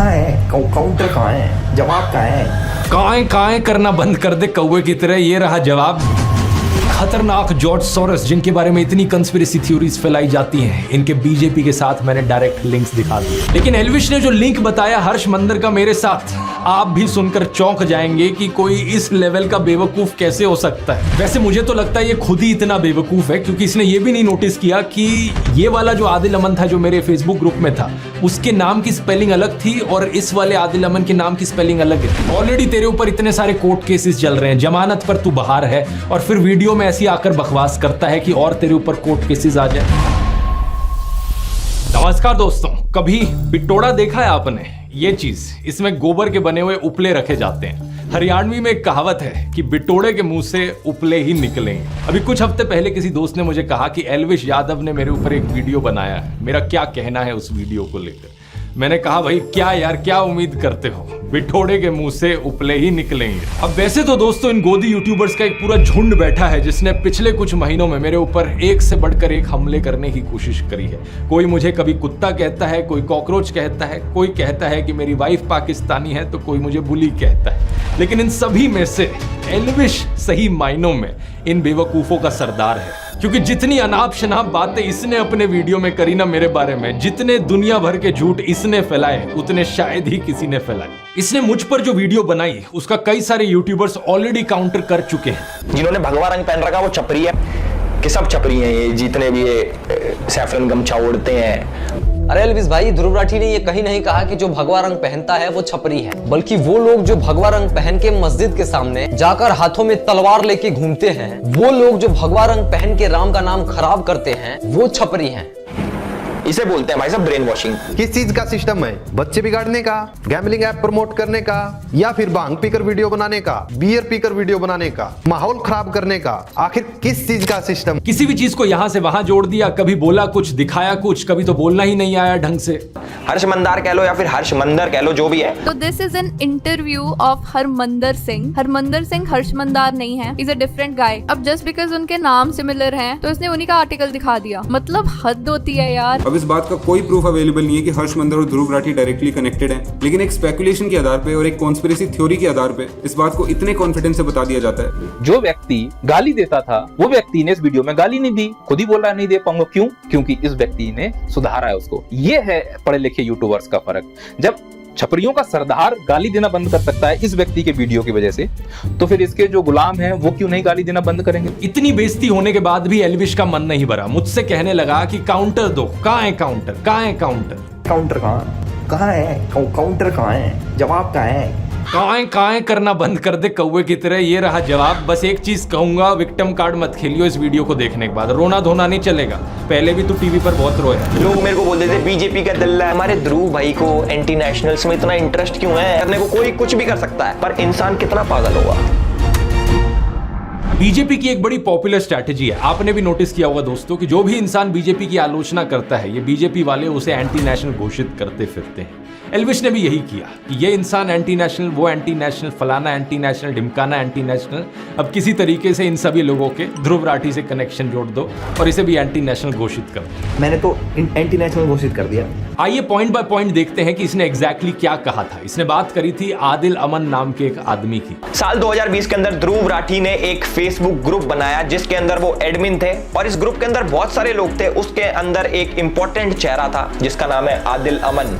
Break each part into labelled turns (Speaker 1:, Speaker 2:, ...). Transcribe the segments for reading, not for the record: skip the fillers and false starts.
Speaker 1: कहाँ है काउंटर, कहाँ है जवाब, कहाँ है?
Speaker 2: काएं करना बंद कर दे कौवे की तरह, ये रहा जवाब। खतरनाक जॉर्ज सोरोस, जिनके बारे में इतनी कंस्पिरेसी थ्योरीज फैलाई जाती हैं, इनके बीजेपी के साथ मैंने डायरेक्ट लिंक्स दिखा दिए। लेकिन एल्विश ने जो लिंक बताया हर्ष मंदर का मेरे साथ, आप भी सुनकर चौंक जाएंगे कि कोई इस लेवल का बेवकूफ कैसे हो सकता है। वैसे मुझे तो लगता है ये खुद ही इतना बेवकूफ है, क्योंकि इसने ये भी नहीं नोटिस किया कि ये वाला जो आदिल अमन था जो मेरे फेसबुक ग्रुप में था, उसके नाम की स्पेलिंग अलग थी और इस वाले आदिल अमन के नाम की स्पेलिंग अलग है। ऑलरेडी तेरे ऊपर इतने सारे कोर्ट केसेस चल रहे हैं, जमानत पर तू बाहर है, और फिर वीडियो में ऐसी आकर बकवास करता है कि और तेरे ऊपर कोर्ट केसेस आ जाए। नमस्कार दोस्तों, कभी बिटोड़ा देखा है आपने? ये चीज, इसमें गोबर के बने हुए उपले रखे जाते हैं। हरियाणवी में एक कहावत है कि बिटोड़े के मुंह से उपले ही निकलेंगे। अभी कुछ हफ्ते पहले किसी दोस्त ने मुझे कहा कि एल्विश यादव ने मेरे ऊपर एक वीडियो बनाया है, मेरा क्या कहना है उस वीडियो को लेकर। मैंने कहा भाई क्या यार, क्या उम्मीद करते हो, बिटोड़े के मुंह से उपले ही निकलेंगे। अब वैसे तो दोस्तों इन गोदी यूट्यूबर्स का एक पूरा झुंड बैठा है जिसने पिछले कुछ महीनों में मेरे ऊपर एक से बढ़कर एक हमले करने की कोशिश करी है। कोई मुझे कभी कुत्ता कहता है, कोई कॉकरोच कहता है, कोई कहता है कि मेरी वाइफ पाकिस्तानी है, तो कोई मुझे बुली कहता है। लेकिन इन सभी में से एल्विश सही मायनों में इन बेवकूफों का सरदार है, क्योंकि जितनी अनाप शनाप बातें इसने अपने वीडियो में करी ना मेरे बारे में, जितने दुनिया भर के झूठ इसने फैलाए, उतने शायद ही किसी ने फैलाए। इसने मुझ पर जो वीडियो बनाई उसका कई सारे यूट्यूबर्स ऑलरेडी काउंटर कर चुके हैं।
Speaker 1: जिन्होंने भगवा रंग पहन रखा वो छपरी है, कि सब छपरी हैं ये, जितने भी ये सैफरन गमछा ओढ़ते हैं।
Speaker 3: अरे एल्विश भाई, ध्रुव राठी ने ये कहीं नहीं कहा कि जो भगवा रंग पहनता है वो छपरी है, बल्कि वो लोग जो भगवा रंग पहन के मस्जिद के सामने जाकर हाथों में तलवार लेके घूमते हैं, वो लोग जो भगवा रंग पहन के राम का नाम खराब करते हैं, वो छपरी हैं।
Speaker 1: इसे बोलते हैं भाई साहब ब्रेन वॉशिंग।
Speaker 4: किस चीज का सिस्टम है? बच्चे बिगाड़ने का, गैम्बलिंग ऐप प्रमोट करने का, या फिर भांग पीकर वीडियो बनाने का, बियर पीकर वीडियो बनाने का, माहौल खराब करने का? आखिर किस चीज का सिस्टम?
Speaker 2: किसी भी चीज को यहां से वहां जोड़ दिया, कभी बोला कुछ, दिखाया कुछ, कभी तो बोलना ही नहीं आया ढंग से।
Speaker 1: हर्ष मंदार कह लो या फिर हर्ष मंदर कह लो, जो भी है।
Speaker 5: तो this is an interview of Harmandar Singh. Harmandar Singh Harsh Mander नहीं है, इज अ डिफरेंट गाय। अब जस्ट बिकॉज उनके नाम सिमिलर हैं तो इसने उन्हीं का आर्टिकल दिखा दिया, मतलब हद होती है यार।
Speaker 6: अब इस बात का कोई प्रूफ अवेलेबल नहीं है कि हर्ष मंदर और ध्रुव राठी डायरेक्टली कनेक्टेड हैं, लेकिन एक स्पेकुलेशन के आधार पे और एक कॉन्स्पिरेसी थ्योरी के आधार पे इस बात को इतने कॉन्फिडेंस से बता दिया जाता है।
Speaker 7: जो व्यक्ति गाली देता था वो व्यक्ति ने इस वीडियो में गाली नहीं दी, खुद ही बोल रहा है नहीं दे पाऊंगा। क्यों? क्योंकि इस व्यक्ति ने सुधारा है उसको। ये है पढ़े लिखे यूट्यूबर्स का फर्क। जब छपरियों का सरदार गाली देना बंद कर सकता है इस व्यक्ति के वीडियो की वजह से, तो फिर इसके जो गुलाम हैं वो क्यों नहीं गाली देना बंद करेंगे?
Speaker 2: इतनी बेइज्जती होने के बाद भी एल्विश का मन नहीं भरा, मुझसे कहने लगा कि काउंटर दो। कहाँ है काउंटर, कहाँ है काउंटर?
Speaker 1: काउंटर कहाँ है काउंटर, कहाँ है जवाब, कहाँ है?
Speaker 2: काएं करना बंद कर दे कौवे की तरह, ये रहा जवाब। बस एक चीज कहूंगा, विक्टिम कार्ड मत खेलियो इस वीडियो को देखने के बाद। रोना धोना नहीं चलेगा, पहले भी तू टीवी पर बहुत रोया।
Speaker 1: लोग मेरे को बोलते थे बीजेपी का दल्ला है। हमारे ध्रुव भाई को एंटी नेशनल्स में इतना इंटरेस्ट क्यों है? करने को कोई कुछ भी कर सकता है, पर इंसान कितना पागल होगा।
Speaker 2: बीजेपी की एक बड़ी पॉपुलर स्ट्रैटेजी है, आपने भी नोटिस किया होगा दोस्तों, कि जो भी इंसान बीजेपी की आलोचना करता है, ये बीजेपी वाले उसे एंटी नेशनल घोषित करते फिरते हैं। एल्विश ने भी यही किया कि ये इंसान एंटी नेशनल, वो एंटी नेशनल, फलाना एंटी नेशनल, ढिमकाना एंटी नेशनल। अब किसी तरीके से इन सभी लोगों के ध्रुव राठी से कनेक्शन जोड़ दो और इसे भी एंटी नेशनल घोषित कर दो।
Speaker 1: मैंने तो एंटी नेशनल घोषित कर दिया।
Speaker 2: आइए पॉइंट बाय पॉइंट देखते हैं कि इसने एग्जैक्टली क्या कहा था। इसने बात करी थी आदिल अमन नाम के एक आदमी की।
Speaker 1: साल 2020 के अंदर ध्रुव राठी ने एक फेसबुक ग्रुप बनाया जिसके अंदर वो एडमिन थे, और इस ग्रुप के अंदर बहुत सारे लोग थे। उसके अंदर एक इंपॉर्टेंट चेहरा था जिसका नाम है आदिल अमन।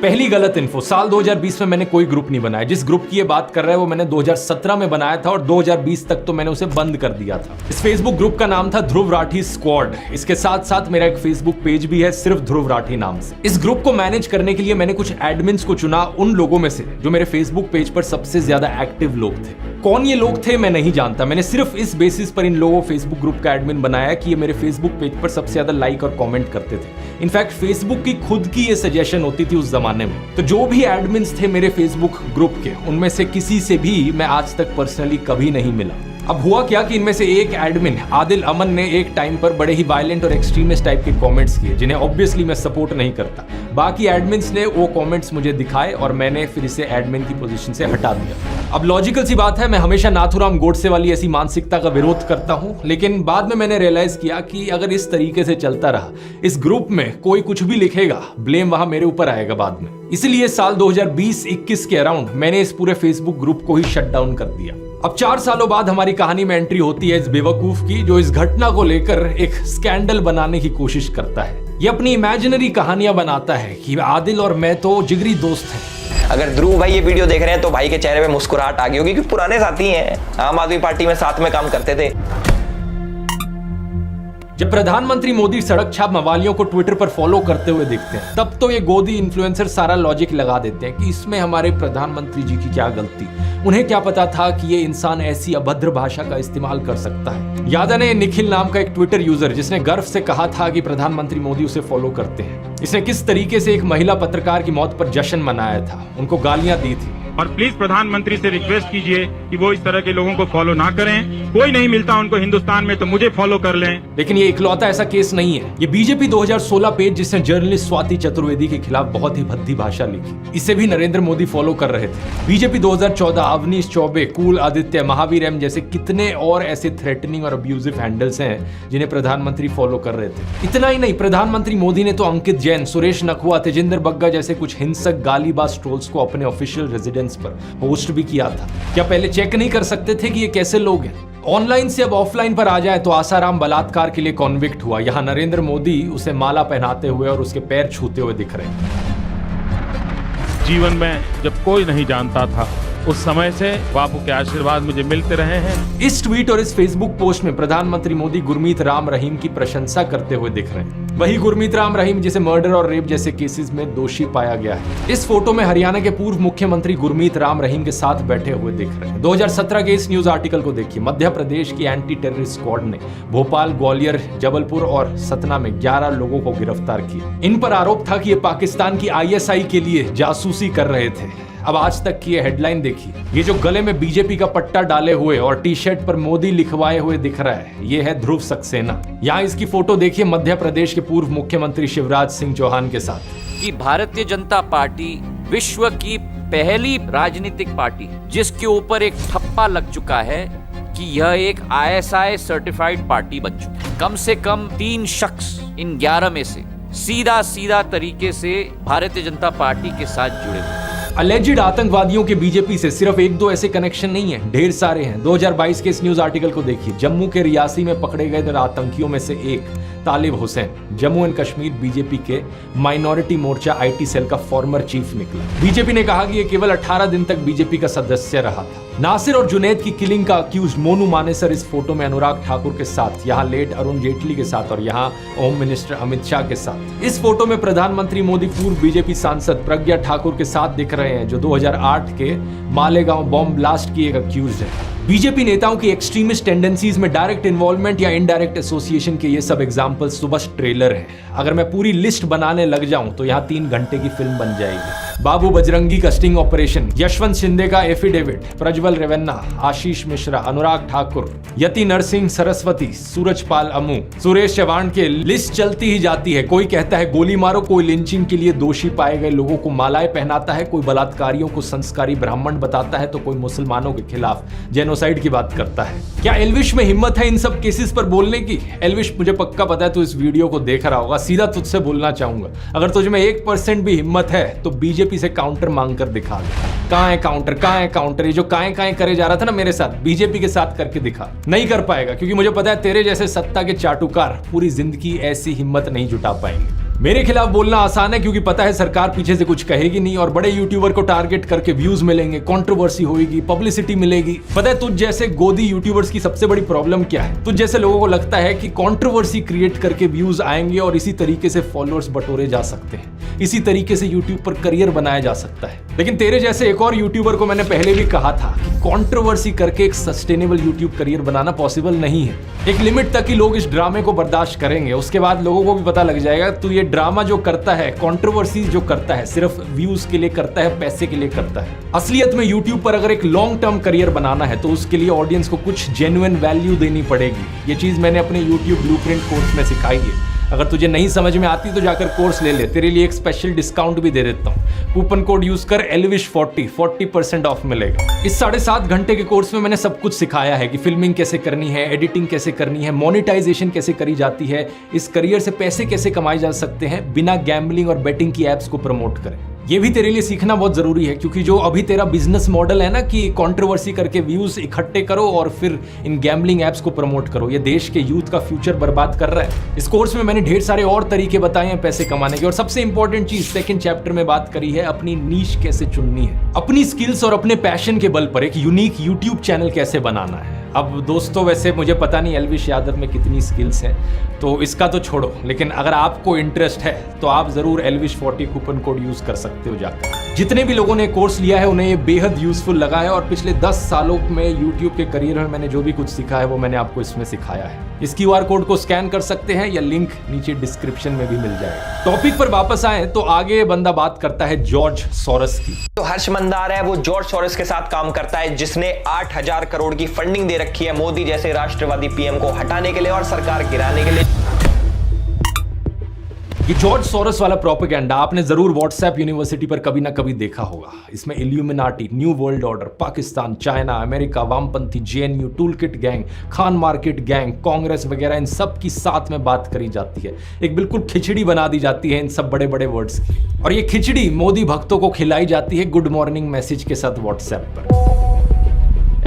Speaker 2: पहली गलत इन्फो, साल 2020 में मैंने कोई ग्रुप नहीं बनाया। जिस ग्रुप की ये बात कर रहा है वो मैंने 2017 में बनाया था और 2020 तक तो मैंने उसे बंद कर दिया था। इस फेसबुक ग्रुप का नाम था ध्रुव राठी स्क्वाड। इसके साथ साथ मेरा एक फेसबुक पेज भी है सिर्फ ध्रुव राठी नाम से। इस ग्रुप को मैनेज करने के लिए मैंने कुछ एडमिन्स को चुना, उन लोगों में से जो मेरे फेसबुक पेज पर सबसे ज्यादा एक्टिव लोग थे। कौन ये लोग थे मैं नहीं जानता, मैंने सिर्फ इस बेसिस पर इन लोगों फेसबुक ग्रुप का एडमिन बनाया कि ये मेरे फेसबुक पेज पर सबसे ज्यादा लाइक और कमेंट करते थे। इनफैक्ट फेसबुक की खुद की ये सजेशन होती थी उस जमाने में। तो जो भी एडमिन्स थे मेरे फेसबुक ग्रुप के, उनमें से किसी से भी मैं आज तक पर्सनली कभी नहीं मिला। अब हुआ क्या कि इनमें से एक एडमिन आदिल अमन ने एक टाइम पर बड़े ही वायलेंट और एक्सट्रीमिस्ट टाइप के कमेंट्स किए जिन्हें ऑब्वियसली मैं सपोर्ट नहीं करता। बाकी एडमिन्स ने वो कमेंट्स मुझे दिखाए और मैंने फिर इसे एडमिन की पोजीशन से हटा दिया। अब लॉजिकल सी बात है, मैं हमेशा नाथूराम गोडसे वाली ऐसी मानसिकता का विरोध करता हूं, लेकिन बाद में मैंने रियलाइज किया कि अगर इस तरीके से चलता रहा, इस ग्रुप में कोई कुछ भी लिखेगा, ब्लेम वहां मेरे ऊपर आएगा बाद में। इसलिए साल 2020-21 के अराउंड मैंने इस पूरे फेसबुक ग्रुप को ही शट डाउन कर दिया। अब 4 सालों बाद हमारी कहानी में एंट्री होती है इस बेवकूफ की, जो इस घटना को लेकर एक स्कैंडल बनाने की कोशिश करता है। ये अपनी इमेजिनरी कहानियां बनाता है कि आदिल और मैं तो जिगरी दोस्त हैं।
Speaker 1: अगर ध्रुव भाई ये वीडियो देख रहे हैं तो भाई के चेहरे पे मुस्कुराहट आ गई होगी, क्योंकि पुराने साथी हैं, आम आदमी पार्टी में साथ में काम करते थे।
Speaker 2: जब प्रधानमंत्री मोदी सड़क छाप मवालियों को ट्विटर पर फॉलो करते हुए दिखते हैं, तब तो ये गोदी इन्फ्लुएंसर सारा लॉजिक लगा देते हैं कि इसमें हमारे प्रधानमंत्री जी की क्या गलती। उन्हें क्या पता था कि ये इंसान ऐसी अभद्र भाषा का इस्तेमाल कर सकता है। याद है निखिल नाम का एक ट्विटर यूजर जिसने गर्व से कहा था कि प्रधानमंत्री मोदी उसे फॉलो करते हैं। इसने किस तरीके से एक महिला पत्रकार की मौत पर जश्न मनाया था, उनको गालियां दी थी।
Speaker 8: और प्लीज प्रधानमंत्री से रिक्वेस्ट कीजिए कि वो इस तरह के लोगों को फॉलो ना करें। कोई नहीं मिलता उनको हिंदुस्तान में तो मुझे फॉलो कर लें।
Speaker 2: लेकिन ये इकलौता ऐसा केस नहीं है। ये बीजेपी 2016 पेज जिसने जर्नलिस्ट स्वाति चतुर्वेदी के खिलाफ बहुत ही भद्दी भाषा लिखी, इसे भी नरेंद्र मोदी फॉलो कर रहे थे। बीजेपी 2014 अवनीश चौबे, कुल आदित्य, महावीर एम जैसे कितने और ऐसे थ्रेटनिंग और अब्यूजिव हैंडल्स हैं जिन्हें प्रधानमंत्री फॉलो कर रहे थे। इतना ही नहीं, प्रधानमंत्री मोदी ने तो अंकित जैन, सुरेश नखवा, तेजिंदर बग्गा जैसे कुछ हिंसक गालीबाज ट्रोल्स को अपने ऑफिशियल रेजिडेंस पर होस्ट भी किया था। क्या पहले चेक नहीं कर सकते थे कि ये कैसे लोग हैं? ऑनलाइन से अब ऑफलाइन पर आ जाए तो आसाराम बलात्कार के लिए कॉन्विक्ट हुआ, यहां नरेंद्र मोदी उसे माला पहनाते हुए और उसके पैर छूते हुए दिख रहे हैं।
Speaker 8: जीवन में जब कोई नहीं जानता था, उस समय से बापू के आशीर्वाद मुझे मिलते रहे हैं।
Speaker 2: इस ट्वीट और इस फेसबुक पोस्ट में प्रधानमंत्री मोदी गुरमीत राम रहीम की प्रशंसा करते हुए दिख रहे हैं। वही गुरमीत राम रहीम जिसे मर्डर और रेप जैसे केसेस में दोषी पाया गया है। इस फोटो में हरियाणा के पूर्व मुख्यमंत्री गुरमीत राम रहीम के साथ बैठे हुए दिख रहे हैं। 2017 के इस न्यूज आर्टिकल को देखिए। मध्य प्रदेश की एंटी टेररिस्ट स्क्वाड ने भोपाल, ग्वालियर, जबलपुर और सतना में 11 लोगों को गिरफ्तार किया। इन पर आरोप था कि ये पाकिस्तान की ISI के लिए जासूसी कर रहे थे। अब आज तक की ये हेडलाइन देखिए। ये जो गले में बीजेपी का पट्टा डाले हुए और टी-शर्ट पर मोदी लिखवाए हुए दिख रहा है, ये है ध्रुव सक्सेना। यहाँ इसकी फोटो देखिए मध्य प्रदेश के पूर्व मुख्यमंत्री शिवराज सिंह चौहान के साथ।
Speaker 9: कि भारतीय जनता पार्टी विश्व की पहली राजनीतिक पार्टी जिसके ऊपर एक ठप्पा लग चुका है कि यह एक ISI सर्टिफाइड पार्टी बन चुकी है। कम से कम 3 शख्स इन 11 में से सीधा तरीके से भारतीय जनता पार्टी के साथ जुड़े हुए।
Speaker 2: अलेजिड आतंकवादियों के बीजेपी से सिर्फ 1-2 ऐसे कनेक्शन नहीं है, ढेर सारे हैं। 2022 के इस न्यूज आर्टिकल को देखिए। जम्मू के रियासी में पकड़े गए आतंकियों में से एक तालिब हुसैन जम्मू एंड कश्मीर बीजेपी के माइनॉरिटी मोर्चा IT सेल का फॉर्मर चीफ निकला। बीजेपी ने कहा कि यह केवल 18 दिन तक बीजेपी का सदस्य रहा था। नासिर और जुनैद की किलिंग का अक्यूज्ड मोनू मानेसर इस फोटो में अनुराग ठाकुर के साथ, यहाँ लेट अरुण जेटली के साथ और यहाँ होम मिनिस्टर अमित शाह के साथ। इस फोटो में प्रधानमंत्री मोदी पूर्व बीजेपी सांसद प्रज्ञा ठाकुर के साथ दिख रहे हैं, जो 2008 के मालेगांव बॉम्ब ब्लास्ट की एक अक्यूज्ड है। बीजेपी नेताओं की एक्सट्रीमिस्ट टेंडेंसीज में डायरेक्ट इन्वॉल्वमेंट या इनडायरेक्ट एसोसिएशन के ये सब एग्जांपल्स तो बस ट्रेलर हैं। अगर मैं पूरी लिस्ट बनाने लग जाऊं तो यहाँ 3 घंटे की फिल्म बन जाएगी। बाबू बजरंगी का स्टिंग ऑपरेशन, यशवंत शिंदे का एफिडेविट, प्रज्वल रेवन्ना, आशीष मिश्रा, अनुराग ठाकुर, यति नरसिंह सरस्वती, सूरजपाल अमू, सुरेश चव्हाण के लिस्ट चलती ही जाती है। कोई कहता है गोली मारो, कोई लिंचिंग के लिए दोषी पाए गए लोगों को मालाएं पहनाता है, कोई बलात्कारियों को संस्कारी ब्राह्मण बताता है, तो कोई मुसलमानों के खिलाफ जेनोसाइड की बात करता है। क्या एल्विश में हिम्मत है इन सब केसेस पर बोलने की? एल्विश, मुझे पक्का पता है तू इस वीडियो को देख रहा होगा। सीधा तुझसे बोलना चाहूंगा, अगर तुझ में 1% भी हिम्मत है तो बीजेपी से काउंटर मांग कर दिखा दे। कहां है काउंटर, कहां है काउंटर? ये जो काएं करे जा रहा था ना मेरे साथ, बीजेपी के साथ करके दिखा। नहीं कर पाएगा, क्योंकि मुझे पता है तेरे जैसे सत्ता के चाटुकार पूरी जिंदगी ऐसी हिम्मत नहीं जुटा पाएंगे। मेरे खिलाफ बोलना आसान है, क्योंकि पता है सरकार पीछे से कुछ कहेगी नहीं और बड़े यूट्यूबर को टारगेट करके व्यूज मिलेंगे, कंट्रोवर्सी होगी, पब्लिसिटी मिलेगी। पता है तुझ जैसे गोदी यूट्यूबर्स की सबसे बड़ी प्रॉब्लम क्या है? तुझ जैसे लोगों को लगता है कि कंट्रोवर्सी क्रिएट करके व्यूज आएंगे और इसी तरीके से फॉलोअर्स बटोरे जा सकते हैं, इसी तरीके से यूट्यूब पर करियर बनाया जा सकता है। लेकिन तेरे जैसे एक और यूट्यूबर को मैंने पहले भी कहा था कि कंट्रोवर्सी करके एक सस्टेनेबल यूट्यूब करियर बनाना पॉसिबल नहीं है। एक लिमिट तक ही लोग इस ड्रामे को बर्दाश्त करेंगे, उसके बाद लोगों को भी पता लग जाएगा तू ये ड्रामा जो करता है, कंट्रोवर्सी जो करता है, सिर्फ व्यूज के लिए करता है, पैसे के लिए करता है। असलियत में यूट्यूब पर अगर एक लॉन्ग टर्म करियर बनाना है तो उसके लिए ऑडियंस को कुछ जेन्युइन वैल्यू देनी पड़ेगी। ये चीज मैंने अपने यूट्यूब ब्लूप्रिंट कोर्स में सिखाई है। अगर तुझे नहीं समझ में आती तो जाकर कोर्स ले ले, तेरे लिए एक स्पेशल डिस्काउंट भी दे देता हूँ। कूपन कोड यूज कर elvish40 40% ऑफ मिलेगा। इस 7.5 घंटे के कोर्स में मैंने सब कुछ सिखाया है कि फिल्मिंग कैसे करनी है, एडिटिंग कैसे करनी है, मोनेटाइजेशन कैसे करी जाती है, इस करियर से पैसे कैसे कमाए जा सकते हैं बिना गैम्बलिंग और बेटिंग की एप्स को प्रमोट करें। ये भी तेरे लिए सीखना बहुत जरूरी है, क्योंकि जो अभी तेरा बिजनेस मॉडल है ना कि कंट्रोवर्सी करके व्यूज इकट्ठे करो और फिर इन गैम्बलिंग एप्स को प्रमोट करो, ये देश के यूथ का फ्यूचर बर्बाद कर रहा है। इस कोर्स में मैंने ढेर सारे और तरीके बताए हैं पैसे कमाने के, और सबसे इंपॉर्टेंट चीज सेकंड चैप्टर में बात करी है अपनी नीश कैसे चुननी है, अपनी स्किल्स और अपने पैशन के बल पर एक यूनिक यूट्यूब चैनल कैसे बनाना है। अब दोस्तों वैसे मुझे पता नहीं एल्विश यादव में कितनी स्किल्स हैं, तो इसका तो छोड़ो, लेकिन अगर आपको इंटरेस्ट है तो आप जरूर elvish40 कूपन कोड यूज कर सकते हो जाकर। जितने भी लोगों ने कोर्स लिया है उन्हें ये बेहद यूजफुल लगा है, और पिछले 10 सालों में यूट्यूब के करियर में मैंने जो भी कुछ सीखा है वो मैंने आपको इसमें सिखाया है। इस QR कोड को स्कैन कर सकते हैं या लिंक नीचे डिस्क्रिप्शन में भी मिल जाएगा। टॉपिक पर वापस आए तो आगे बंदा बात करता है जॉर्ज सोरस की।
Speaker 1: तो हर्ष मंदार है वो जॉर्ज सोरस के साथ काम करता है, जिसने 8,000 करोड़ की फंडिंग दे रखी है मोदी जैसे राष्ट्रवादी पीएम को हटाने के लिए और सरकार गिराने के लिए।
Speaker 2: ये जॉर्ज सोरस वाला प्रोपेगेंडा आपने जरूर व्हाट्सएप यूनिवर्सिटी पर कभी ना कभी देखा होगा। इसमें illuminati, new world order, Pakistan, China, America, वामपंथी, JNU, toolkit gang, Khan market gang, Congress वगैरह इन सब की साथ में बात करी जाती है। एक बिल्कुल खिचड़ी बना दी जाती है इन सब बड़े बड़े वर्ड्स की, और ये खिचड़ी मोदी भक्तों को खिलाई जाती है गुड मॉर्निंग मैसेज के साथ व्हाट्सएप पर।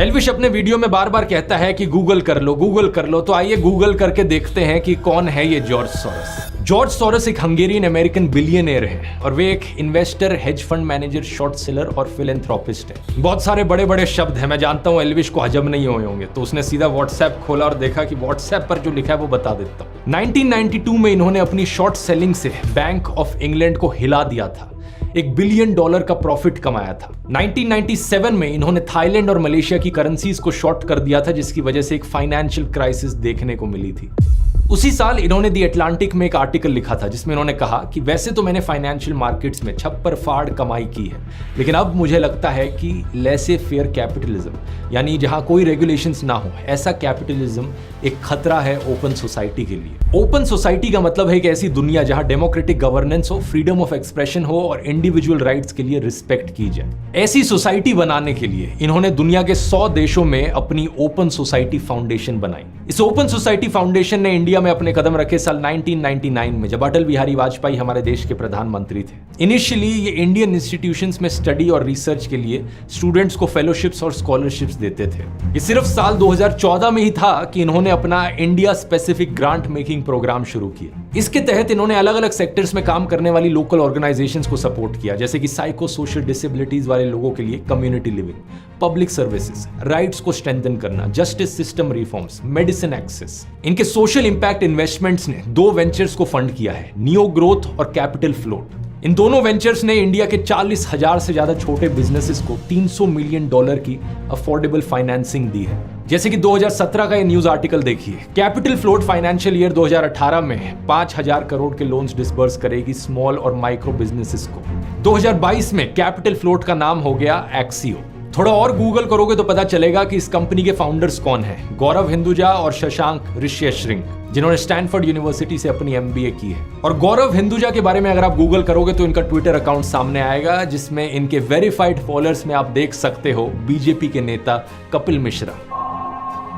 Speaker 2: एल्विश अपने वीडियो में बार बार कहता है कि गूगल कर लो, गूगल कर लो, तो आइए गूगल करके देखते हैं कि कौन है ये जॉर्ज सोरस। जॉर्ज सोरस एक हंगेरियन अमेरिकन बिलियनियर है, और वे एक investor, hedge fund manager, short seller और फिलेंथ्रोपिस्ट है। बहुत सारे बड़े बड़े शब्द हैं, मैं जानता हूं एल्विश को हजम नहीं हुए होंगे, तो उसने सीधा व्हाट्सएप खोला और देखा कि व्हाट्सएप पर जो लिखा है वो बता देता हूं। 1992 में इन्होंने अपनी शॉर्ट सेलिंग से बैंक ऑफ इंग्लैंड को हिला दिया था, $1 बिलियन का प्रॉफिट कमाया था। 1997 में इन्होंने थाईलैंड और मलेशिया की करेंसीज को शॉर्ट कर दिया था, जिसकी वजह से एक फाइनेंशियल क्राइसिस देखने को मिली थी। उसी साल इन्होंने दी अटलांटिक में एक आर्टिकल लिखा था जिसमें इन्होंने कहा कि वैसे तो मैंने फाइनेंशियल मार्केट्स में छप्पर फाड़ कमाई की है, लेकिन अब मुझे लगता है कि लेसे फेयर कैपिटलिज्म, यानी जहां कोई रेगुलेशंस ना हो, ऐसा कैपिटलिज्म एक खतरा है ओपन सोसाइटी के लिए। ओपन सोसाइटी का मतलब है एक ऐसी दुनिया जहां डेमोक्रेटिक गवर्नेंस हो, फ्रीडम ऑफ एक्सप्रेशन हो और इंडिविजुअल राइट्स के लिए रिस्पेक्ट की जाए। ऐसी सोसाइटी बनाने के लिए इन्होंने दुनिया के 100 देशों में अपनी ओपन सोसाइटी फाउंडेशन बनाई। इस ओपन सोसाइटी फाउंडेशन ने इंडिया में अपने कदम रखे साल 1999 में, जब अटल बिहारी वाजपेयी हमारे देश के प्रधानमंत्री थे। इनिशियली ये इंडियन इंस्टीट्यूशंस में स्टडी और रिसर्च के लिए स्टूडेंट्स को फेलोशिप्स और स्कॉलरशिप्स देते थे। ये सिर्फ साल 2014 में ही था कि इन्होंने अपना India specific grant making programme शुरू किया। इसके तहत इन्होंने अलग अलग सेक्टर्स में काम करने वाली लोकल ऑर्गेनाइजेशंस को सपोर्ट किया, जैसे कि साइको सोशल डिसेबिलिटीज वाले लोगों के लिए community living, public services, rights को स्ट्रेंथन करना, justice system reforms, medicine access. इनके सोशल इंपैक्ट इन्वेस्टमेंट्स ने 2 वेंचर्स को फंड किया है, नियो ग्रोथ और कैपिटल फ्लोट। इन दोनों वेंचर्स ने इंडिया के 40,000 से ज्यादा छोटे बिजनेसेस को $300 मिलियन की अफोर्डेबल फाइनेंसिंग दी है। जैसे कि 2017 का ये न्यूज आर्टिकल देखिए, कैपिटल फ्लोट फाइनेंशियल ईयर 2018 में 5,000 करोड़ के लोन्स डिसबर्स करेगी स्मॉल और माइक्रो बिजनेसेस को। 2022 में कैपिटल फ्लोट का नाम हो गया एक्सियो। थोड़ा और गूगल करोगे तो पता चलेगा कि इस कंपनी के फाउंडर्स कौन हैं, गौरव हिंदुजा और शशांक ऋष्यश्रिंग, जिन्होंने स्टैनफोर्ड यूनिवर्सिटी से अपनी MBA की है। और गौरव हिंदुजा के बारे में अगर आप गूगल करोगे तो इनका ट्विटर अकाउंट सामने आएगा, जिसमें इनके वेरीफाइड फॉलोअर्स में आप देख सकते हो बीजेपी के नेता कपिल मिश्रा।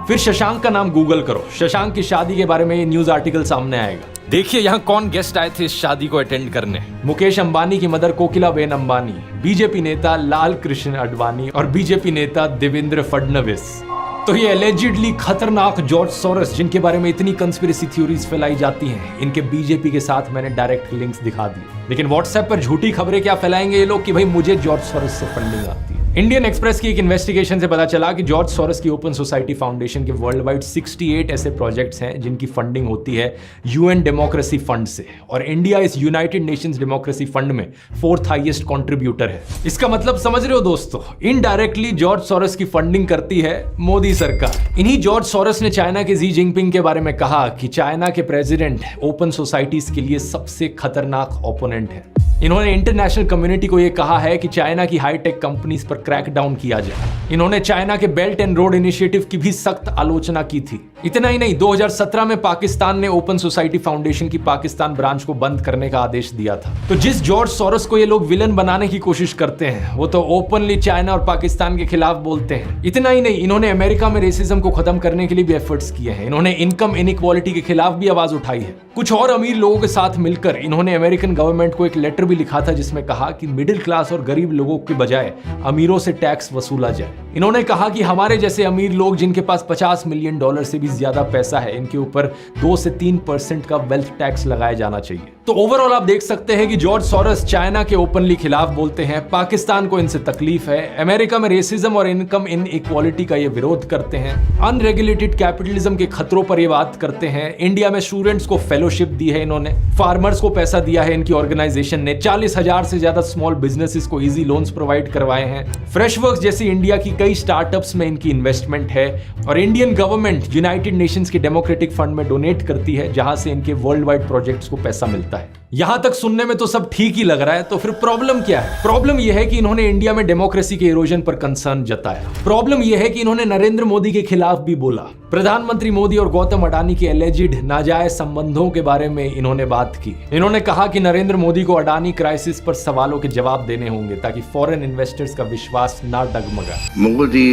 Speaker 2: फिर शशांक का नाम गूगल करो, शशांक की शादी के बारे में ये न्यूज आर्टिकल सामने आएगा। देखिए यहाँ कौन गेस्ट आए थे इस शादी को अटेंड करने। मुकेश अंबानी की मदर कोकिलाबेन अंबानी, बीजेपी नेता लाल कृष्ण आडवाणी और बीजेपी नेता देवेंद्र फडणवीस। तो ये एलिजिडली खतरनाक जॉर्ज सोरस, जिनके बारे में इतनी कंस्पिरेसी थ्योरीज फैलाई जाती हैं, इनके बीजेपी के साथ मैंने डायरेक्ट लिंक्स दिखा दिए। लेकिन व्हाट्सएप पर झूठी खबरें क्या फैलाएंगे ये लोग कि भाई मुझे जॉर्ज सोरस से फंडिंग आती है। इंडियन एक्सप्रेस की एक इन्वेस्टिगेशन से पता चला कि जॉर्ज सोरस की ओपन सोसाइटी फाउंडेशन के वर्ल्ड वाइड 68 ऐसे प्रोजेक्ट्स हैं जिनकी फंडिंग होती है UN डेमोक्रेसी फंड से, और इंडिया इस यूनाइटेड नेशंस डेमोक्रेसी फंड में 4th हाईएस्ट कंट्रीब्यूटर है। इसका मतलब समझ रहे हो दोस्तों, इनडायरेक्टली जॉर्ज सोरस की फंडिंग करती है मोदी सरकार। इन्हीं जॉर्ज सोरस ने चाइना के जी जिनपिंग के बारे में कहा कि चाइना के प्रेसिडेंट ओपन सोसाइटीज के लिए सबसे खतरनाक ओपोनेंट है। इन्होंने इंटरनेशनल कम्युनिटी को यह कहा है कि चाइना की हाईटेक कंपनीज पर क्रैकडाउन किया जाए। इन्होंने चाइना के बेल्ट एंड रोड इनिशिएटिव की भी सख्त आलोचना की थी। इतना ही नहीं, 2017 में पाकिस्तान ने ओपन सोसाइटी फाउंडेशन की पाकिस्तान ब्रांच को बंद करने का आदेश दिया था। तो जिस जॉर्ज सोरोस को ये लोग विलन बनाने की कोशिश करते हैं, वो तो ओपनली चाइना और पाकिस्तान के खिलाफ बोलते हैं। इतना ही नहीं, इन्होंने अमेरिका में रेसिज्म को खत्म करने के लिए भी एफर्ट्स किए हैं। इन्होंने इनकम इनइक्वालिटी के खिलाफ भी आवाज उठाई है। कुछ और अमीर लोगों के साथ मिलकर इन्होंने अमेरिकन गवर्नमेंट को एक लेटर भी लिखा था, जिसमें कहा कि मिडिल क्लास और गरीब लोगों के बजाय अमीरों से टैक्स वसूला जाए। इन्होंने कहा कि हमारे जैसे अमीर लोग जिनके पास $50 मिलियन से भी ज्यादा पैसा है, इनके ऊपर 2 से 3% का वेल्थ टैक्स लगाया जाना चाहिए। तो ओवरऑल आप देख सकते हैं कि जॉर्ज सोरोस चाइना के ओपनली खिलाफ बोलते हैं, पाकिस्तान को इनसे तकलीफ है, अमेरिका में रेसिज्म और इनकम इनइक्वालिटी का ये विरोध करते हैं, अनरेगुलेटेड कैपिटलिज्म के खतरों पर ये बात करते हैं, इंडिया में स्टूडेंट्स को फेलोशिप दी है इन्होंने, फार्मर्स को पैसा दिया है इनकी ऑर्गेनाइजेशन ने, 40,000 से ज्यादा स्मॉल बिजनेसेस को इजी लोन्स प्रोवाइड करवाए हैं, फ्रेशवर्क्स जैसी इंडिया की कई स्टार्टअप्स में इनकी इन्वेस्टमेंट है, और इंडियन गवर्नमेंट यूनाइटेड नेशंस के डेमोक्रेटिक फंड में डोनेट करती है, जहां से इनके वर्ल्ड वाइड प्रोजेक्ट्स को पैसा मिलता है। यहां तक सुनने में तो सब ठीक ही लग रहा है, तो फिर प्रॉब्लम क्या है? प्रॉब्लम यह है कि इन्होंने इंडिया में डेमोक्रेसी के इरोजन पर कंसर्न जताया। प्रॉब्लम यह है कि इन्होंने नरेंद्र मोदी के खिलाफ भी बोला। प्रधानमंत्री मोदी और गौतम अडानी के एलिजिड नाजायज संबंधों के बारे में इन्होंने बात की। इन्होंने कहा कि नरेंद्र मोदी को अडानी क्राइसिस पर सवालों के जवाब देने होंगे ताकि फॉरेन इन्वेस्टर्स का विश्वास ना डगमगाए।
Speaker 10: Modi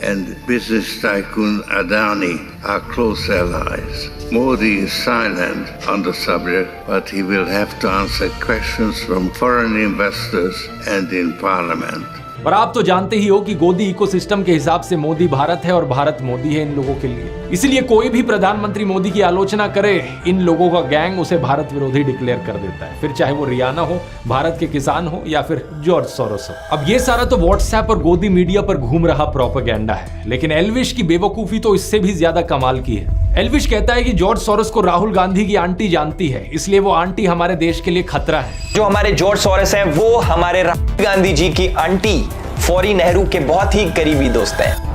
Speaker 10: and business tycoon Adani are close allies. Modi is silent on the subject, but he will have to answer questions from foreign investors and in parliament.
Speaker 2: और आप तो जानते ही हो कि गोदी इकोसिस्टम के हिसाब से मोदी भारत है और भारत मोदी है इन लोगों के लिए। इसलिए कोई भी प्रधानमंत्री मोदी की आलोचना करे, इन लोगों का गैंग उसे भारत विरोधी डिक्लेयर कर देता है, फिर चाहे वो रियाना हो, भारत के किसान हो या फिर जॉर्ज सोरोस हो। अब ये सारा तो व्हाट्सएप और गोदी मीडिया पर घूम रहा प्रोपेगेंडा है, लेकिन एल्विश की बेवकूफी तो इससे भी ज्यादा कमाल की है। एल्विश कहता है कि जॉर्ज सोरोस को राहुल गांधी की आंटी जानती है, इसलिए वो आंटी हमारे देश के लिए खतरा है।
Speaker 1: जो हमारे जॉर्ज सोरोस हैं वो हमारे राहुल गांधी जी की आंटी फौरी नेहरू के बहुत ही करीबी दोस्त हैं।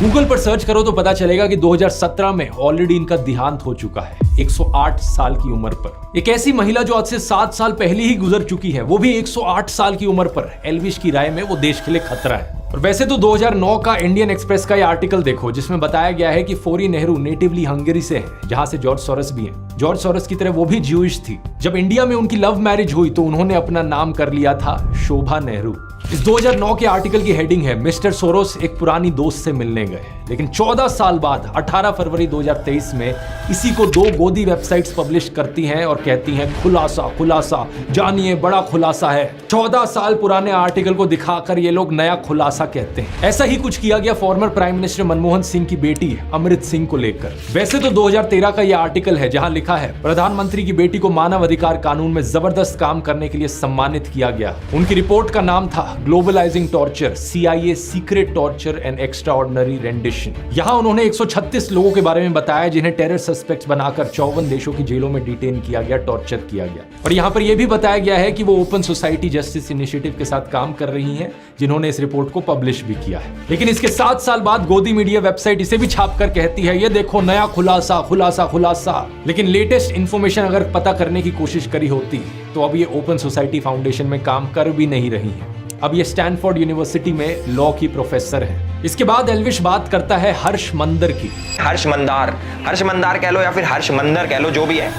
Speaker 2: गूगल पर सर्च करो तो पता चलेगा कि 2017 में ऑलरेडी इनका देहांत हो चुका है, 108 साल की उम्र पर। एक ऐसी महिला जो आज से 7 साल पहले ही गुजर चुकी है, वो भी 108 साल की उम्र पर। एल्विश की राय में वो देश के लिए खतरा है। और वैसे तो 2009 का इंडियन एक्सप्रेस का ये आर्टिकल देखो, जिसमें बताया गया है कि फौरी नेहरू नेटिवली हंगरी से है, जहां से जॉर्ज सोरोस भी हैं। जॉर्ज सोरोस की तरह वो भी ज्यूइश थी। जब इंडिया में उनकी लव मैरिज हुई तो उन्होंने अपना नाम कर लिया था शोभा नेहरू। इस 2009 के आर्टिकल की हेडिंग है, मिस्टर सोरोस एक पुरानी दोस्त से मिलने गए। लेकिन 14 साल बाद 18 फरवरी 2023 में इसी को 2 गोदी वेबसाइट्स पब्लिश करती हैं और कहती हैं खुलासा खुलासा, जानिए बड़ा खुलासा है। 14 साल पुराने आर्टिकल को दिखाकर ये लोग नया खुलासा कहते हैं। ऐसा ही कुछ किया गया farmer prime minister Manmohan Singh की बेटी अमृत सिंह को लेकर। वैसे तो 2013 का यह आर्टिकल है जहां लिखा है, प्रधानमंत्री की बेटी को मानव अधिकार कानून में जबरदस्त काम करने के लिए सम्मानित किया गया। उनकी रिपोर्ट का नाम था globalising torture, CIA secret torture and extraordinary rendition. यहां उन्होंने 136 लोगों के बारे में बताया जिन्हें टेरर सस्पेक्ट्स बनाकर 54 देशों की जेलों में डिटेन किया गया, टॉर्चर किया गया। और यहां पर यह भी बताया गया है कि वो ओपन सोसाइटी जस्टिस इनिशिएटिव के साथ काम कर रही हैं, जिन्होंने इस रिपोर्ट को पब्लिश भी किया है। लेकिन इसके 7 साल बाद गोदी मीडिया वेबसाइट इसे भी छापकर कहती है, ये देखो नया खुलासा खुलासा खुलासा। लेकिन लेटेस्ट इंफॉर्मेशन अगर पता करने की कोशिश करी होती तो अब ये ओपन सोसाइटी फाउंडेशन में काम कर भी नहीं रही है। अब ये स्टैनफोर्ड यूनिवर्सिटी में लॉ की प्रोफेसर है। इसके बाद एल्विश बात करता है हर्ष मंदर की।
Speaker 1: हर्ष मंदार कह लो या फिर हर्ष मंदर कह लो, जो भी है।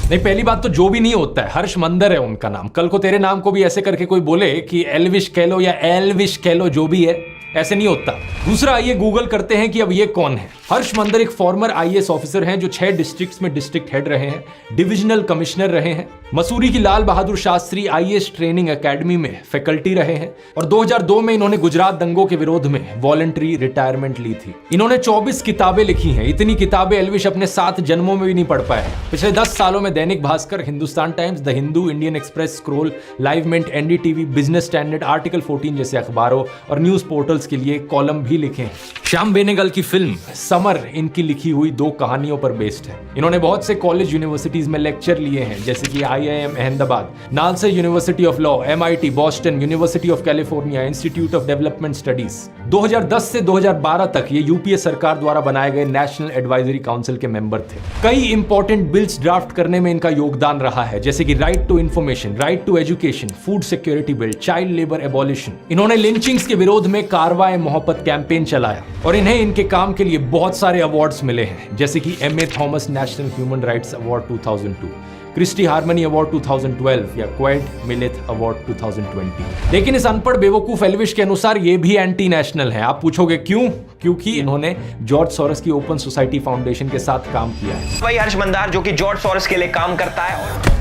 Speaker 2: नहीं, पहली बात तो जो भी नहीं होता है, हर्ष मंदर है उनका नाम। कल को तेरे नाम को भी ऐसे करके कोई बोले कि एल्विश कह लो या एल्विश कह लो, जो भी है, ऐसे नहीं होता। दूसरा, आइए गूगल करते हैं कि अब ये कौन है। हर्ष मंदर एक फॉर्मर IAS ऑफिसर हैं जो 6 डिस्ट्रिक्ट्स में डिस्ट्रिक्ट हेड रहे हैं, डिविजनल कमिश्नर रहे हैं, मसूरी की Lal Bahadur Shastri IAS training academy में फैकल्टी रहे हैं और 2002 में इन्होंने गुजरात दंगों के विरोध में वॉलंटरी रिटायरमेंट ली थी। इन्होंने 24 किताबें लिखी हैं। इतनी किताबें एल्विश अपने 7 जन्मों में भी नहीं पढ़ पाए। पिछले 10 सालों में Dainik Bhaskar, Hindustan Times, the Hindu, Indian Express, Scroll, Live Mint, NDTV, Business Standard, Article 14 जैसे अखबारों और न्यूज पोर्टल्स के लिए कॉलम भी लिखे हैं। श्याम बेनेगल की फिल्म समर इनकी लिखी हुई 2 कहानियों पर बेस्ड है। इन्होंने बहुत से कॉलेज यूनिवर्सिटीज में लेक्चर लिए हैं, जैसे कि IIM Ahmedabad, NALSA university of law, MIT, Boston, university of California, institute of development studies. 2010 से 2012 तक ये यूपीए सरकार द्वारा बनाए गए नेशनल एडवाइजरी काउंसिल के मेंबर थे। कई इंपॉर्टेंट बिल्स ड्राफ्ट करने में इनका योगदान रहा है, जैसे कि right to information, right to education, food security bill, child labour abolition. इन्होंने लिंचिंग्स के विरोध में कारवाए मोहब्बत कैंपेन चलाया और इन्हें इनके काम के लिए बहुत सारे अवार्ड्स मिले हैं, जैसे कि M A. Thomas National Human Rights Award 2002, Christy Harmony Award 2012 या क्वाइड मिलेथ अवार्ड 2020। लेकिन इस अनपढ़ बेवकूफ एल्विश के अनुसार ये भी एंटी नेशनल है। आप पूछोगे क्यों? क्योंकि इन्होंने जॉर्ज सोरोस की ओपन सोसाइटी फाउंडेशन के साथ काम किया है।
Speaker 1: वही हर्ष मंदार जो कि जॉर्ज सोरोस के लिए काम करता है।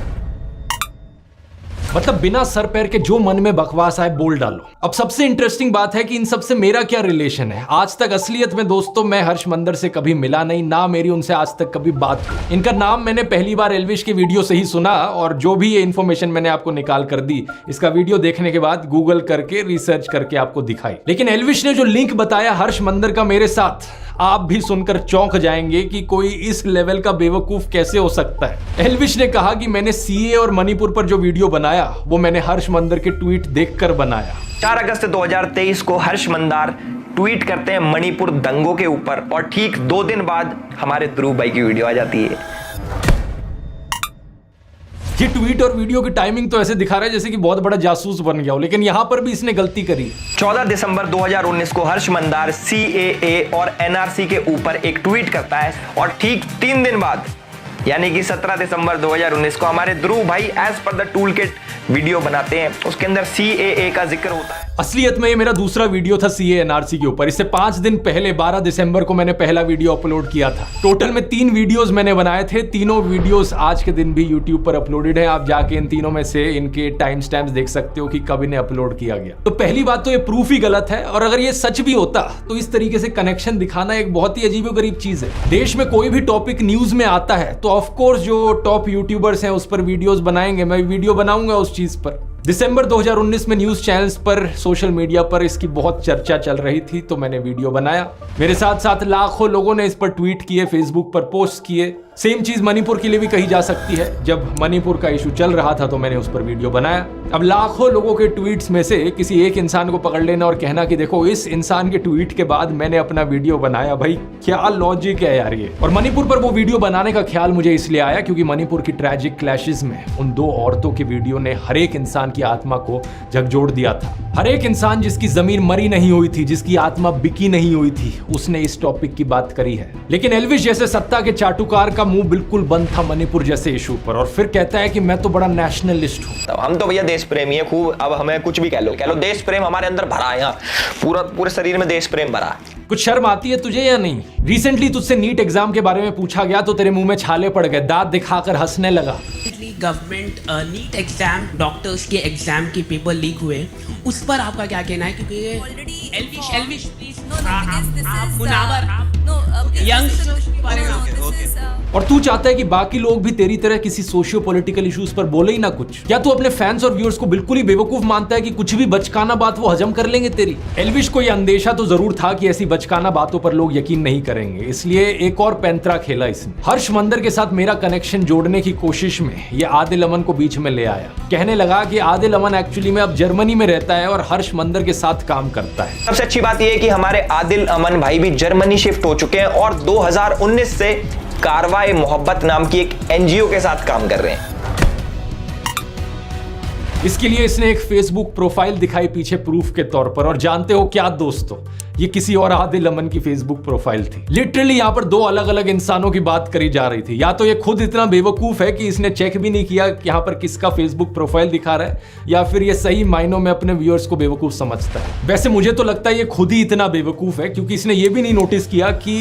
Speaker 2: मतलब बिना सर पैर के जो मन में बकवास आए बोल डालो। अब सबसे इंटरेस्टिंग बात है कि इन सबसे मेरा क्या रिलेशन है। आज तक असलियत में दोस्तों मैं हर्ष मंदर से कभी मिला नहीं, ना मेरी उनसे आज तक कभी बात हुई। इनका नाम मैंने पहली बार एल्विश के वीडियो से ही सुना और जो भी ये इन्फॉर्मेशन मैंने आपको निकाल कर दी, इसका वीडियो देखने के बाद गूगल करके रिसर्च करके आपको दिखाई। लेकिन एल्विश ने जो लिंक बताया हर्ष मंदर का मेरे साथ, आप भी सुनकर चौंक जाएंगे कि कोई इस लेवल का बेवकूफ कैसे हो सकता है। एल्विश ने कहा कि मैंने सीए और मणिपुर पर जो वीडियो बनाया वो मैंने हर्ष मंदर के ट्वीट देखकर बनाया।
Speaker 1: 4 अगस्त 2023 को हर्ष मंदार ट्वीट करते हैं मणिपुर दंगों के ऊपर और ठीक 2 दिन बाद हमारे ध्रुव भाई की वीडियो आ जाती है।
Speaker 2: ये ट्वीट और वीडियो की टाइमिंग तो ऐसे दिखा रहा है जैसे कि बहुत बड़ा जासूस बन गया हो, लेकिन यहां पर भी इसने गलती करी।
Speaker 1: 14 दिसंबर 2019 को हर्ष मंदार CAA और NRC के ऊपर एक ट्वीट करता है और ठीक 3 दिन बाद यानी कि 17 दिसंबर 2019 को हमारे ध्रुव भाई as per the tool kit video बनाते हैं। उसके अंदर CAA का जिक्र होता है।
Speaker 2: असलियत में ये मेरा दूसरा वीडियो था CAA NRC के ऊपर। इससे 5 दिन पहले 12 दिसंबर को मैंने पहला वीडियो अपलोड किया था। टोटल में 3 वीडियोस मैंने बनाए थे। तीनों वीडियोस आज के दिन भी यूट्यूब पर अपलोडेड है। आप जाके इन तीनों में से इनके टाइम स्टैम्प्स देख सकते हो कि कब इन्हें अपलोड किया गया। तो पहली बात तो ये प्रूफ ही गलत है, और अगर ये सच भी होता तो इस तरीके से कनेक्शन दिखाना एक बहुत ही अजीबोगरीब चीज है। देश में कोई भी टॉपिक न्यूज में आता है तो ऑफकोर्स जो टॉप यूट्यूबर्स हैं उस पर वीडियोस बनाएंगे, मैं वीडियो बनाऊंगा उस चीज पर। दिसंबर 2019 में न्यूज चैनल्स पर, सोशल मीडिया पर इसकी बहुत चर्चा चल रही थी तो मैंने वीडियो बनाया। मेरे साथ साथ लाखों लोगों ने इस पर ट्वीट किए, फेसबुक पर पोस्ट किए। सेम चीज मणिपुर के लिए भी कही जा सकती है। जब मणिपुर का इशू चल रहा था तो मैंने उस पर वीडियो बनाया। अब लाखों लोगों के ट्वीट्स में से किसी एक इंसान को पकड़ लेना और कहना कि देखो इस इंसान के ट्वीट के बाद मैंने अपना वीडियो बनाया, भाई क्या लॉजिक है यार ये। और मणिपुर पर वो वीडियो बनाने का ख्याल मुझे इसलिए आया क्योंकि मणिपुर की ट्रैजिक क्लैशेस में उन 2 औरतों की वीडियो ने हर एक इंसान की आत्मा को झकझोर दिया था। हर एक इंसान जिसकी जमीन मरी नहीं हुई थी, जिसकी आत्मा बिकी नहीं हुई थी, उसने इस टॉपिक की बात करी है। लेकिन एल्विश जैसे सत्ता के चाटुकार का मुंह बिल्कुल बंद था मणिपुर जैसे इशू पर, और फिर कहता है कि मैं तो बड़ा नेशनलिस्ट हूं।
Speaker 1: हम तो भैया देश प्रेमी है खूब। अब हमें कुछ भी कह लो देश प्रेम हमारे अंदर भरा है। यहाँ पूरे शरीर में देश प्रेम भरा है।
Speaker 2: कुछ शर्म आती है तुझे या नहीं? रिसेंटली तुझसे नीट एग्जाम के बारे में पूछा गया तो तेरे मुंह में छाले पड़ गए, दांत दिखाकर हंसने लगा।
Speaker 11: गवर्नमेंट नीट एग्जाम, डॉक्टर्स के एग्जाम के पेपर लीक हुए, उस पर आपका क्या कहना है? क्योंकि एल्विश प्लीज
Speaker 2: और तू चाहता है कि बाकी लोग भी तेरी तरह किसी सोशियो पॉलिटिकल इश्यूज पर बोले ही ना कुछ? क्या तू अपने फैंस और व्यूअर्स को बिल्कुल ही बेवकूफ मानता है कि कुछ भी बचकाना बात वो हजम कर लेंगे तेरी? एल्विश को यह अंदेशा तो जरूर था कि ऐसी बचकाना बातों पर लोग यकीन नहीं करेंगे, इसलिए एक और पैंतरा खेला इसने। हर्ष मंदर के साथ मेरा कनेक्शन जोड़ने की कोशिश में ये आदिल अमन को बीच में ले आया। कहने लगा कि आदिल अमन एक्चुअली में अब जर्मनी में रहता है और हर्ष मंदर के साथ काम करता है।
Speaker 1: सबसे अच्छी बात यह है कि हमारे आदिल अमन भाई भी जर्मनी शिफ्ट हो चुके हैं और 2019 से कारवाए मोहब्बत नाम की एक NGO के साथ काम कर रहे हैं।
Speaker 2: इसके लिए इसने एक फेसबुक प्रोफाइल दिखाई पीछे प्रूफ के तौर पर, और जानते हो क्या दोस्तों, ये किसी और आदिल अमन की फेसबुक प्रोफाइल थी। लिटरली यहाँ पर 2 अलग अलग इंसानों की बात करी जा रही थी। या तो ये खुद इतना बेवकूफ है कि इसने चेक भी नहीं किया कि यहाँ पर किसका फेसबुक प्रोफाइल दिखा रहा है, या फिर ये सही मायनों में अपने व्यूअर्स को बेवकूफ समझता है। वैसे मुझे तो लगता है ये खुद ही इतना बेवकूफ है क्योंकि इसने ये भी नहीं नोटिस किया कि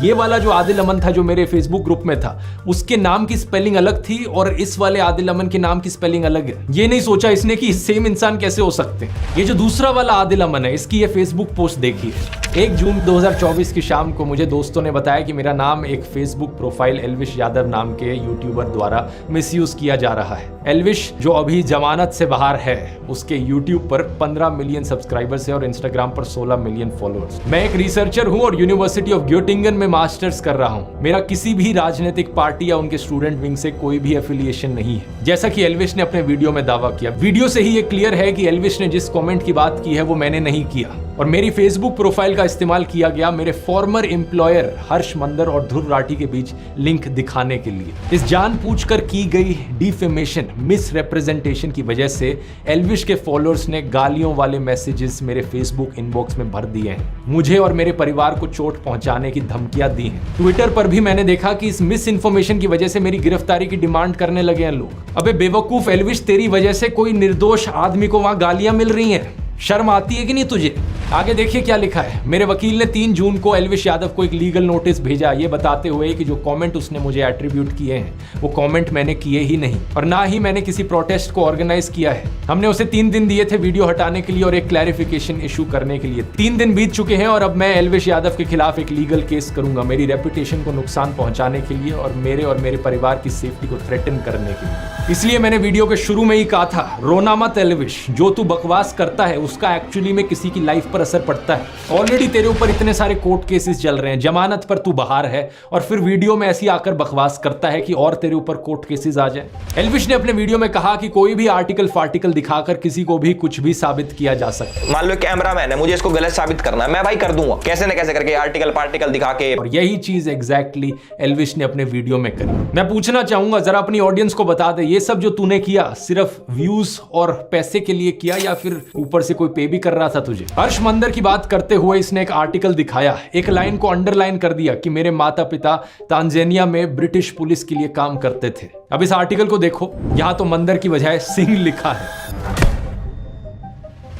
Speaker 2: ये वाला जो आदिल अमन था जो मेरे फेसबुक ग्रुप में था, उसके नाम की स्पेलिंग अलग थी और इस वाले आदिल अमन के नाम की स्पेलिंग अलग है। ये नहीं सोचा इसने कि सेम इंसान कैसे हो सकते हैं। ये जो दूसरा वाला आदिल अमन है, इसकी ये फेसबुक पोस्ट देखी है। 1 जून 2024 की शाम को मुझे दोस्तों ने बताया कि मेरा नाम एक फेसबुक प्रोफाइल एल्विश यादव नाम के यूट्यूबर द्वारा मिसयूज किया जा रहा है। एल्विश जो अभी जमानत से बाहर है, उसके यूट्यूब पर 15 मिलियन सब्सक्राइबर्स है और इंस्टाग्राम पर 16 मिलियन फॉलोअर्स। मैं एक रिसर्चर हूं और यूनिवर्सिटी ऑफ ग्योटिंगन में मास्टर्स कर रहा हूं। मेरा किसी भी राजनीतिक पार्टी या उनके स्टूडेंट विंग से कोई भी एफिलिएशन नहीं है, जैसा कि एल्विश ने अपने वीडियो में दावा किया। वीडियो से ही ये क्लियर है कि एल्विश ने जिस कमेंट की बात की है वो मैंने नहीं किया। और मेरी फेसबुक प्रोफाइल का इस्तेमाल किया गया मेरे फॉर्मर एम्प्लॉयर हर्ष मंदर और ध्रुव राठी के बीच लिंक दिखाने के लिए। इस जानबूझकर की गई डिफेमेशन, मिस रिप्रेजेंटेशन की वजह से एल्विश के फॉलोअर्स ने गालियों वाले मैसेजेस मेरे फेसबुक इनबॉक्स में भर दिए हैं, मुझे और मेरे परिवार को चोट पहुंचाने की धमकियां दी हैं। ट्विटर पर भी मैंने देखा कि इस मिस इन्फॉर्मेशन की वजह से मेरी गिरफ्तारी की डिमांड करने लगे हैं लोग। अबे बेवकूफ एल्विश, तेरी वजह से कोई निर्दोष आदमी को वहां गालियां मिल रही हैं, शर्म आती है कि नहीं तुझे? आगे देखिए क्या लिखा है। मेरे वकील ने 3 जून को एल्विश यादव को एक लीगल नोटिस भेजा, ये बताते हुए कि जो कमेंट उसने मुझे एट्रीब्यूट किए हैं वो कमेंट मैंने किए ही नहीं और ना ही मैंने किसी प्रोटेस्ट को ऑर्गेनाइज किया है। हमने उसे 3 दिन दिए थे वीडियो हटाने के लिए और एक क्लैरिफिकेशन इशू करने के लिए। 3 दिन बीत चुके हैं और अब मैं एल्विश यादव के खिलाफ एक लीगल केस करूंगा, मेरी रेपुटेशन को नुकसान पहुंचाने के लिए और मेरे परिवार की सेफ्टी को थ्रेटन करने के लिए। इसलिए मैंने वीडियो के शुरू में ही कहा था, रोना मत एल्विश, जो तू बकवास करता है उसका एक्चुअली में किसी की लाइफ पर असर पड़ता है। ऑलरेडी तेरे ऊपर इतने सारे कोर्ट केसेस चल रहे हैं, जमानत पर तू बाहर है और फिर वीडियो में ऐसी आकर बकवास करता है कि और तेरे ऊपर कोर्ट केसेस आ जाए। एल्विश ने अपने वीडियो में कहा कि कोई भी आर्टिकल फार्टिकल दिखाकर किसी को भी कुछ भी साबित किया जा सकता है।
Speaker 1: मान लो कैमरामैन है, मुझे इसको गलत साबित करना है, मैं भाई कर दूंगा कैसे न कैसे करके, आर्टिकल पार्टिकल दिखा के।
Speaker 2: और यही चीज एग्जैक्टली एल्विश ने अपने वीडियो में करी। मैं पूछना चाहूंगा, जरा अपनी ऑडियंस को बता दे, ये सब जो तूने किया सिर्फ व्यूज और पैसे के लिए किया या फिर ऊपर से कोई पे भी कर रहा था तुझे? हर्ष मंदर की बात करते हुए इसने एक आर्टिकल दिखाया, एक लाइन को अंडरलाइन कर दिया कि मेरे माता पिता तांजानिया में ब्रिटिश पुलिस के लिए काम करते थे। अब इस आर्टिकल को देखो, यहां तो मंदर की बजाय सिंह लिखा है।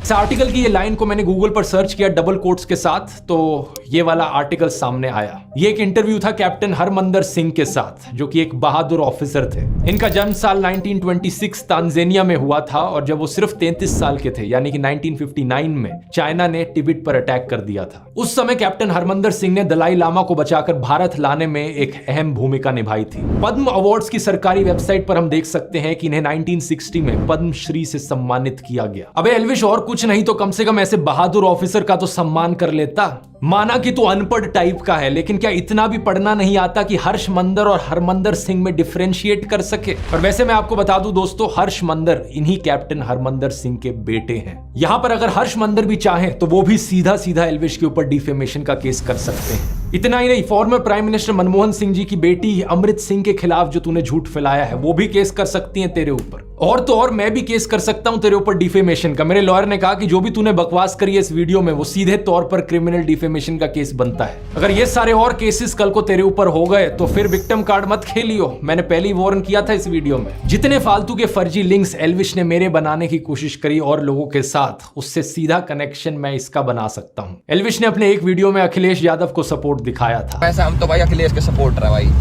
Speaker 2: इस आर्टिकल की ये लाइन को मैंने गूगल पर सर्च किया डबल कोट्स के साथ, तो ये वाला आर्टिकल सामने आया। ये एक इंटरव्यू था कैप्टन हरमंदर सिंह के साथ, जो कि एक बहादुर ऑफिसर थे। इनका जन्म साल 1926 तांजानिया में हुआ था और जब वो सिर्फ 33 साल के थे, यानी कि 1959 में चाइना ने तिब्बत पर अटैक कर दिया था। उस समय कैप्टन हरमंदर सिंह ने दलाई लामा को बचाकर भारत लाने में एक अहम भूमिका निभाई थी। पद्म अवार्ड्स की सरकारी वेबसाइट पर हम देख सकते हैं कि इन्हें 1960 में पद्मश्री से सम्मानित किया गया। अबे एल्विश, और कुछ नहीं तो कम से कम ऐसे बहादुर ऑफिसर का तो सम्मान कर लेता। माना कि तू अनपढ़ टाइप का है, लेकिन क्या इतना भी पढ़ना नहीं आता कि हर्ष मंदर और हरमंदर सिंह में डिफरेंशिएट कर सके? और वैसे मैं आपको बता दूं दोस्तों, हर्ष मंदर इन्हीं कैप्टन हरमंदर सिंह के बेटे हैं। यहां पर अगर हर्ष मंदर भी चाहें तो वो भी सीधा सीधा एल्विश के ऊपर डिफेमेशन का केस कर सकते हैं। इतना ही नहीं, former prime minister Manmohan Singh ji की बेटी अमृत सिंह के खिलाफ जो तूने झूठ फैलाया है वो भी केस कर सकती हैं तेरे ऊपर। और तो और मैं भी केस कर सकता हूं तेरे ऊपर डिफेमेशन का। मेरे लॉयर ने कहा कि जो भी तूने बकवास करी है इस वीडियो में वो सीधे तौर पर क्रिमिनल डिफेमेशन का केस बनता है। अगर ये सारे और केसेस कल को तेरे ऊपर हो गए तो फिर विक्टिम कार्ड मत खेलियो, मैंने पहले ही वार्न किया था इस वीडियो में। जितने फालतू के फर्जी लिंक्स एल्विश ने मेरे बनाने की कोशिश करी और लोगों के साथ, उससे सीधा कनेक्शन मैं इसका बना सकता हूं। एल्विश ने अपने एक वीडियो में अखिलेश यादव को सपोर्ट दिखाया था।
Speaker 12: वैसे हम तो भाई अखिलेश के सपोर्टर है भाई,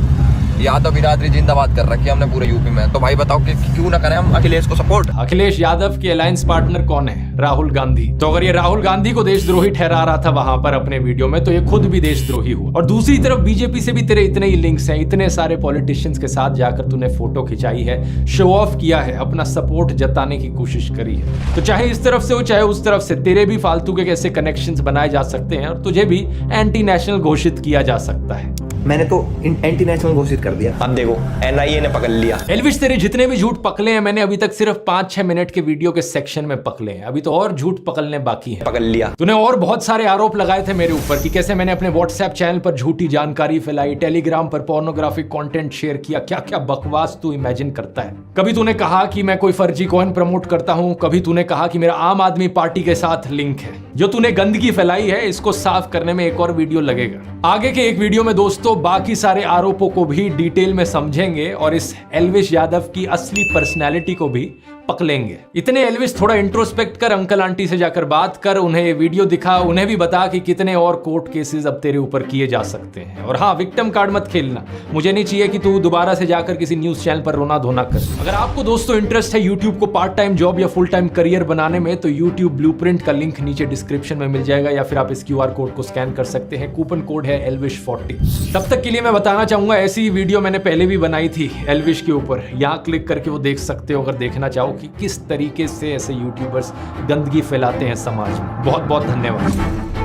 Speaker 12: यादव बिरादरी जिंदाबाद कर रखी है हमने पूरे यूपी में, तो भाई बताओ कि क्यों ना करें हम अखिलेश को सपोर्ट।
Speaker 2: अखिलेश यादव के अलायंस पार्टनर कौन है? राहुल गांधी। तो अगर ये राहुल गांधी को देशद्रोही ठहरा रहा था वहां पर अपने वीडियो में, तो ये खुद भी देशद्रोही हुआ। और दूसरी तरफ बीजेपी से भी तेरे इतने ही लिंक्स हैं, इतने सारे पॉलिटिशियंस के साथ जाकर तूने फोटो खिंचाई है, शो ऑफ किया है, अपना सपोर्ट जताने की कोशिश करी है। तो चाहे इस तरफ से हो चाहे उस तरफ से, तेरे भी फालतू के कैसे कनेक्शंस बनाए जा सकते हैं और तुझे भी एंटी नेशनल घोषित किया जा सकता है।
Speaker 1: मैंने तो एंटी नेशनल घोषित कर दिया, अब देखो एनआईए ने पकड़ लिया।
Speaker 2: एल्विश, तेरे जितने भी झूठ पकड़े हैं मैंने अभी तक सिर्फ 5-6 मिनट के वीडियो के सेक्शन में पकड़े हैं, अभी तो और झूठ पकड़ने बाकी है।
Speaker 1: पकड़ लिया।
Speaker 2: तूने और बहुत सारे आरोप लगाए थे मेरे ऊपर कि कैसे मैंने अपने व्हाट्सएप चैनल पर झूठी जानकारी फैलाई, टेलीग्राम पर पोर्नोग्राफिक कंटेंट शेयर किया, क्या क्या बकवास तू इमेजिन करता है। कभी तूने कहा कि मैं कोई फर्जी कॉइन प्रमोट करता हूं, कभी तूने कहा कि मेरा आम आदमी पार्टी के साथ लिंक है। जो तूने गंदगी फैलाई है इसको साफ करने में एक और वीडियो लगेगा। आगे के एक वीडियो में दोस्तों बाकी सारे आरोपों को भी डिटेल में समझेंगे और इस एल्विश यादव की असली पर्सनैलिटी को भी पकड़ेंगे। इतने एल्विश, थोड़ा इंट्रोस्पेक्ट कर, अंकल आंटी से जाकर बात कर, उन्हें ये वीडियो दिखा, उन्हें भी बता कि कितने और कोर्ट केसेस अब तेरे ऊपर किए जा सकते हैं। और हाँ, विक्टिम कार्ड मत खेलना, मुझे नहीं चाहिए कि तू दोबारा से जाकर किसी न्यूज चैनल पर रोना धोना कर। अगर आपको दोस्तों इंटरेस्ट है यूट्यूब को पार्ट टाइम जॉब या फुल टाइम करियर बनाने में, तो यूट्यूब ब्लूप्रिंट का लिंक नीचे डिस्क्रिप्शन में मिल जाएगा या फिर आप इस QR कोड को स्कैन कर सकते हैं। कूपन कोड है ELVISH40। तब तक के लिए मैं बताना चाहूंगा, ऐसी वीडियो मैंने पहले भी बनाई थी एल्विश के ऊपर, यहाँ क्लिक करके वो देख सकते हो अगर देखना चाहो कि किस तरीके से ऐसे यूट्यूबर्स गंदगी फैलाते हैं समाज में। बहुत बहुत धन्यवाद।